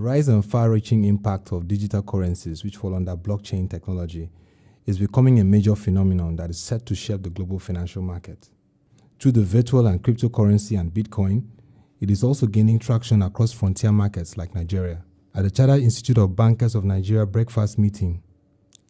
rise and far-reaching impact of digital currencies, which fall under blockchain technology, is becoming a major phenomenon that is set to shape the global financial market. Through the virtual and cryptocurrency and Bitcoin, it is also gaining traction across frontier markets like Nigeria. At the Chartered Institute of Bankers of Nigeria breakfast meeting,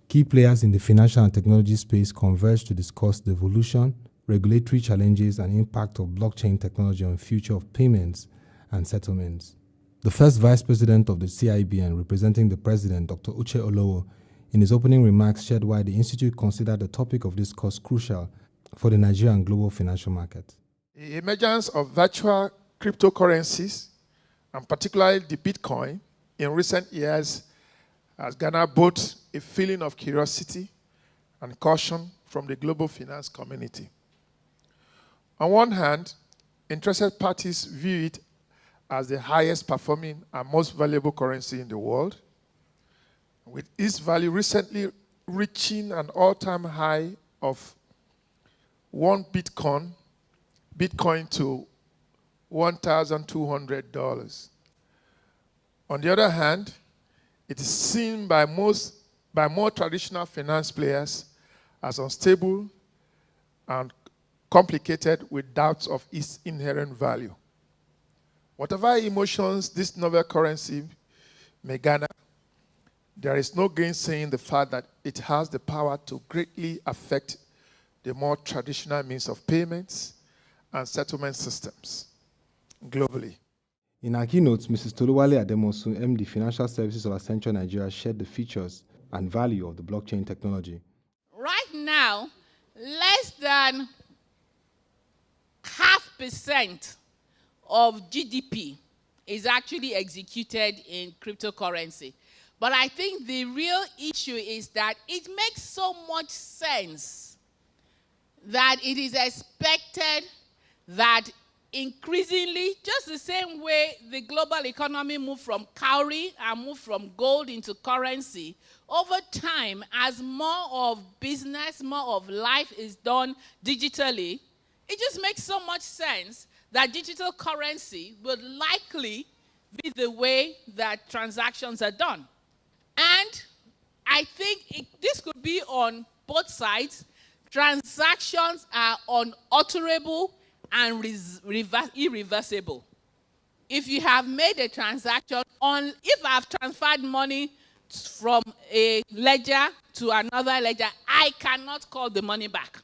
key players in the financial and technology space converged to discuss the evolution, regulatory challenges, and impact of blockchain technology on the future of payments and settlements. The first Vice President of the CIBN, representing the President, Dr. Uche Olowo, in his opening remarks shared why the Institute considered the topic of discourse crucial for the Nigerian and global financial market. The emergence of virtual cryptocurrencies, and particularly the Bitcoin, in recent years has garnered both a feeling of curiosity and caution from the global finance community. On one hand, interested parties view it as the highest performing and most valuable currency in the world, with its value recently reaching an all-time high of 1 Bitcoin to $1,200. On the other hand, it is seen by more traditional finance players as unstable and complicated with doubts of its inherent value. Whatever emotions this novel currency may garner, there is no gainsaying the fact that it has the power to greatly affect the more traditional means of payments and settlement systems globally. In her keynote, Mrs. Toluwale Ademosun, MD Financial Services of Accenture Nigeria, shared the features and value of the blockchain technology. Right now, less than 0.5% of GDP is actually executed in cryptocurrency. But I think the real issue is that it makes so much sense that it is expected that increasingly, just the same way the global economy moved from cowrie and moved from gold into currency, over time, as more of business, more of life is done digitally, it just makes so much sense that digital currency would likely be the way that transactions are done. And I think this could be on both sides. Transactions are unalterable and irreversible. If you have made a transaction, if I've transferred money from a ledger to another ledger, I cannot call the money back.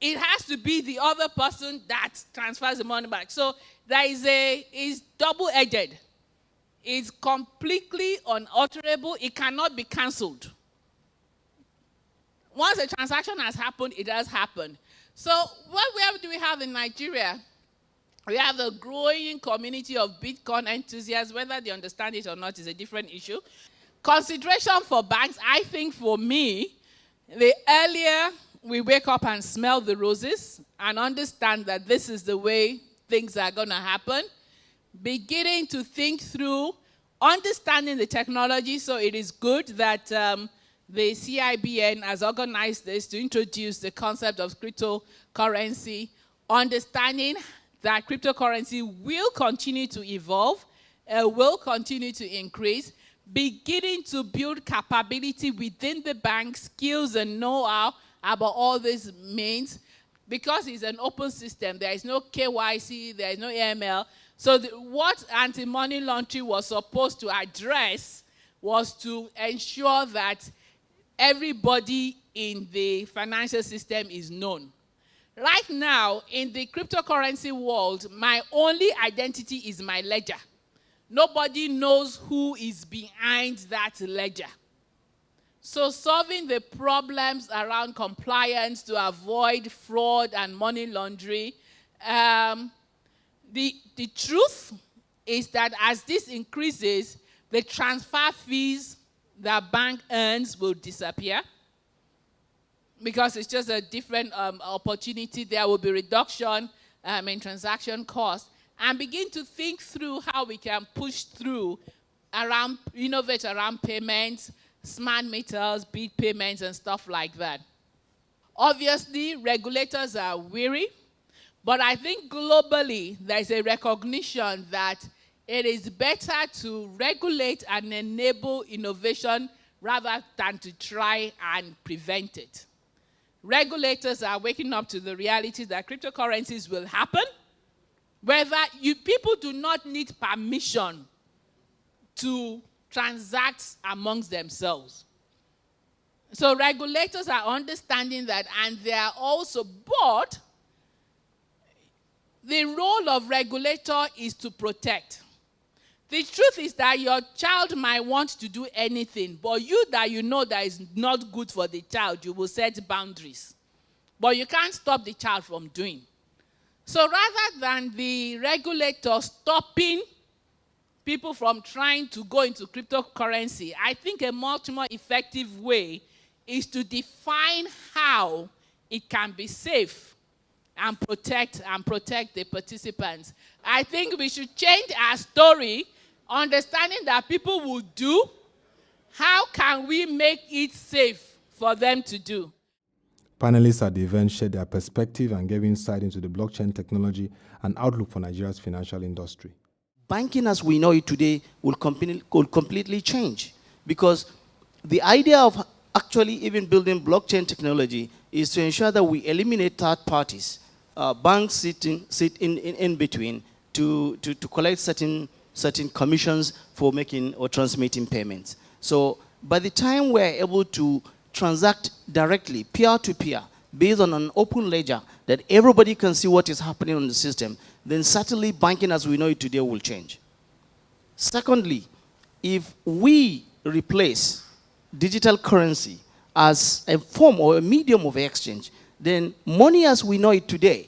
It has to be the other person that transfers the money back. So there is double-edged. It's completely unalterable. It cannot be cancelled. Once a transaction has happened, it has happened. So what do we have in Nigeria? We have a growing community of Bitcoin enthusiasts. Whether they understand it or not is a different issue. Consideration for banks, I think for me, the earlier we wake up and smell the roses and understand that this is the way things are going to happen, beginning to think through understanding the technology. So it is good that the CIBN has organized this to introduce the concept of cryptocurrency, understanding that cryptocurrency will continue to evolve, will continue to increase, beginning to build capability within the bank, skills and know-how about all this means. Because it's an open system, there is no KYC, there is no AML. So what anti-money laundering was supposed to address was to ensure that everybody in the financial system is known. Right now, in the cryptocurrency world, my only identity is my ledger. Nobody knows who is behind that ledger. So solving the problems around compliance to avoid fraud and money laundering, the truth is that as this increases, the transfer fees that bank earns will disappear because it's just a different opportunity. There will be reduction in transaction costs, and begin to think through how we can push through innovate around payments, smart meters, bill payments, and stuff like that. Obviously, regulators are weary, but I think globally there's a recognition that it is better to regulate and enable innovation rather than to try and prevent it. Regulators are waking up to the reality that cryptocurrencies will happen, whether people do not need permission to transact amongst themselves. So regulators are understanding that, and they are also, but the role of regulator is to protect. The truth is that your child might want to do anything, but you that is not good for the child, you will set boundaries. But you can't stop the child from doing. So rather than the regulator stopping people from trying to go into cryptocurrency, I think a much more effective way is to define how it can be safe and protect the participants. I think we should change our story, understanding that people will do. How can we make it safe for them to do? Panelists at the event shared their perspective and gave insight into the blockchain technology and outlook for Nigeria's financial industry. Banking as we know it today will completely change, because the idea of actually even building blockchain technology is to ensure that we eliminate third parties. Banks sit in between to collect certain commissions for making or transmitting payments. So by the time we're able to transact directly, peer-to-peer, based on an open ledger that everybody can see what is happening on the system, then certainly banking as we know it today will change. Secondly, if we replace digital currency as a form or a medium of exchange, then money as we know it today,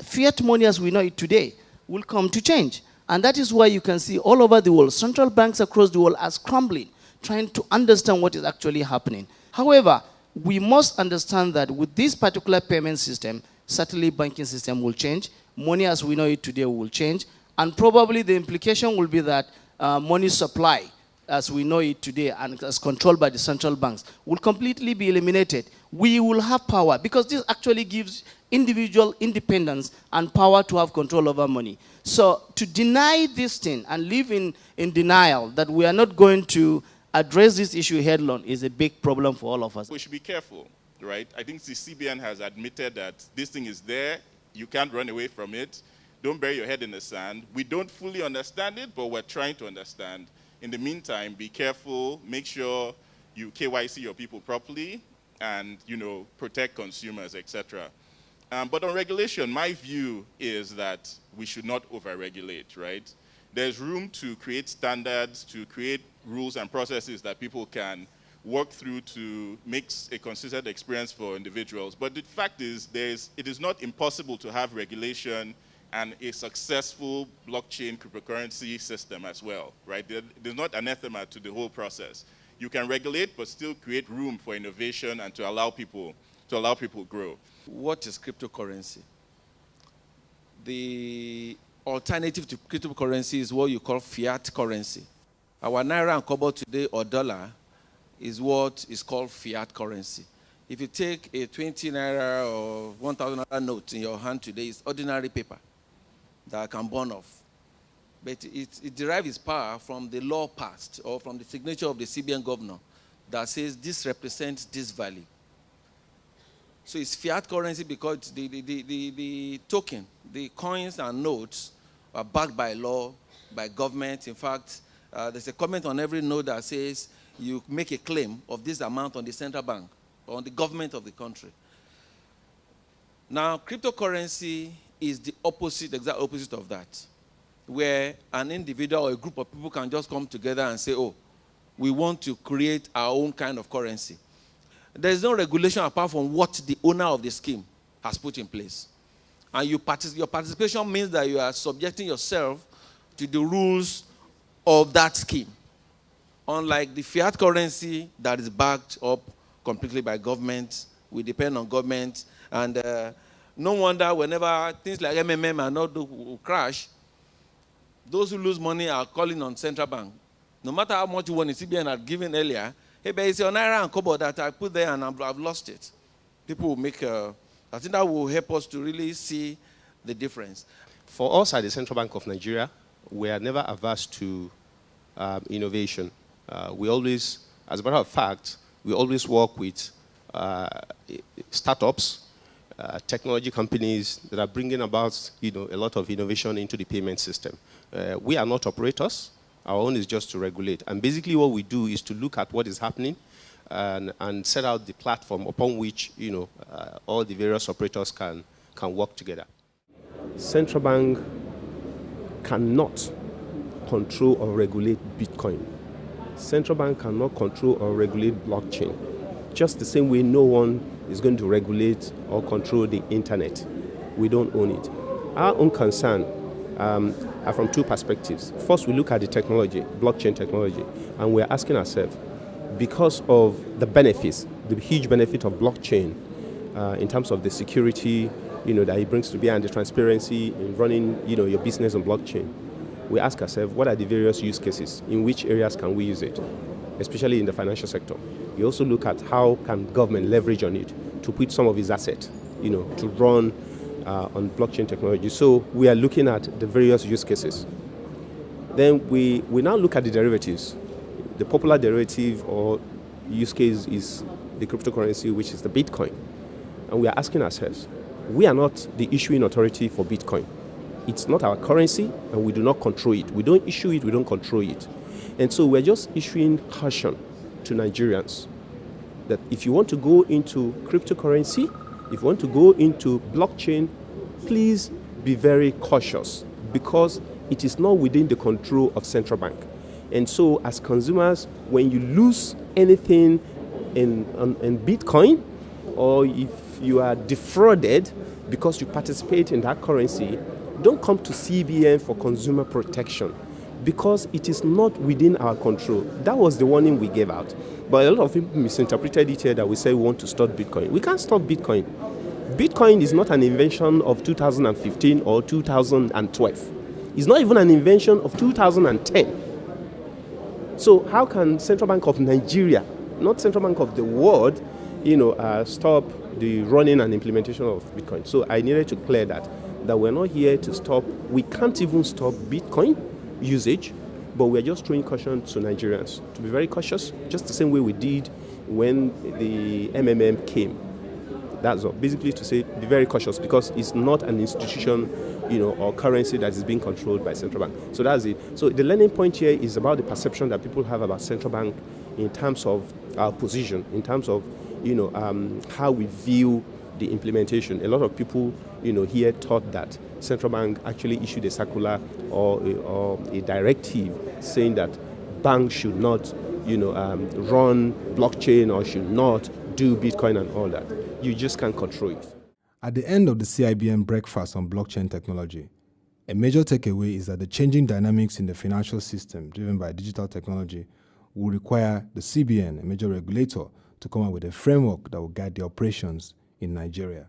fiat money as we know it today, will come to change. And that is why you can see all over the world, central banks across the world are scrambling, trying to understand what is actually happening. However, we must understand that with this particular payment system, certainly banking system will change, money as we know it today will change, and probably the implication will be that money supply as we know it today and as controlled by the central banks will completely be eliminated. We will have power, because this actually gives individual independence and power to have control over money. So to deny this thing and live in denial that we are not going to address this issue head-on is a big problem for all of us. We should be careful, right? I think the CBN has admitted that this thing is there. You can't run away from it. Don't bury your head in the sand. We don't fully understand it, but we're trying to understand. In the meantime, be careful. Make sure you KYC your people properly and, protect consumers, etc. But on regulation, my view is that we should not over-regulate, right? There's room to create standards, to create rules and processes that people can work through to make a consistent experience for individuals. But the fact is, it is not impossible to have regulation and a successful blockchain cryptocurrency system as well, right? There's not anathema to the whole process. You can regulate, but still create room for innovation and to allow people grow. What is cryptocurrency? The alternative to cryptocurrency is what you call fiat currency. Our naira and kobo today, or dollar, is what is called fiat currency. If you take a 20 naira or 1,000 naira note in your hand today, it's ordinary paper that can burn off. But it derives its power from the law passed or from the signature of the CIBN governor that says this represents this value. So it's fiat currency because the token, the coins and notes are backed by law, by government. In fact, there's a comment on every note that says you make a claim of this amount on the central bank or on the government of the country. Now, cryptocurrency is the opposite, exact opposite of that, where an individual or a group of people can just come together and say, oh, we want to create our own kind of currency. There is no regulation apart from what the owner of the scheme has put in place. And your participation means that you are subjecting yourself to the rules of that scheme. Unlike the fiat currency that is backed up completely by government, we depend on government, and no wonder whenever things like MMM and all will crash, those who lose money are calling on central bank. No matter how much you want, the CBN had given earlier, hey, but it's your naira and kobo that I put there and I've lost it. People will make, I think that will help us to really see the difference. For us at the Central Bank of Nigeria, we are never averse to innovation. We always, as a matter of fact, we always work with startups, technology companies that are bringing about, a lot of innovation into the payment system. We are not operators. Our own is just to regulate. And basically what we do is to look at what is happening and set out the platform upon which, all the various operators can work together. Central bank cannot control or regulate Bitcoin. Central bank cannot control or regulate blockchain. Just the same way no one is going to regulate or control the internet. We don't own it. Our own concern are from two perspectives. First, we look at the technology, blockchain technology, and we're asking ourselves, because of the benefits, the huge benefit of blockchain in terms of the security, that it brings to bear and the transparency in running, your business on blockchain, we ask ourselves, what are the various use cases? In which areas can we use it? Especially in the financial sector. We also look at how can government leverage on it to put some of its assets, to run on blockchain technology. So we are looking at the various use cases. Then we now look at the derivatives. The popular derivative or use case is the cryptocurrency, which is the Bitcoin. And we are asking ourselves, we are not the issuing authority for Bitcoin. It's not our currency, and we do not control it. We don't issue it, we don't control it. And so we're just issuing caution to Nigerians that if you want to go into cryptocurrency, if you want to go into blockchain, please be very cautious because it is not within the control of central bank. And so as consumers, when you lose anything in Bitcoin, or if you are defrauded because you participate in that currency, don't come to CIBN for consumer protection because it is not within our control. That was the warning we gave out. But a lot of people misinterpreted it here that we say we want to stop Bitcoin. We can't stop Bitcoin. Bitcoin is not an invention of 2015 or 2012. It's not even an invention of 2010. So how can Central Bank of Nigeria, not Central Bank of the world, stop the running and implementation of Bitcoin? So I needed to clear that we're not here to stop. We can't even stop Bitcoin usage, but we're just throwing caution to Nigerians to be very cautious, just the same way we did when the MMM came. That's all. Basically to say, be very cautious because it's not an institution, or currency that is being controlled by central bank. So that's it. So the learning point here is about the perception that people have about central bank in terms of our position, in terms of, how we view the implementation. A lot of people, here thought that central bank actually issued a circular or a directive saying that banks should not, run blockchain or should not do Bitcoin and all that. You just can't control it. At the end of the CIBN breakfast on blockchain technology, a major takeaway is that the changing dynamics in the financial system driven by digital technology will require the CBN, a major regulator, to come up with a framework that will guide the operations in Nigeria.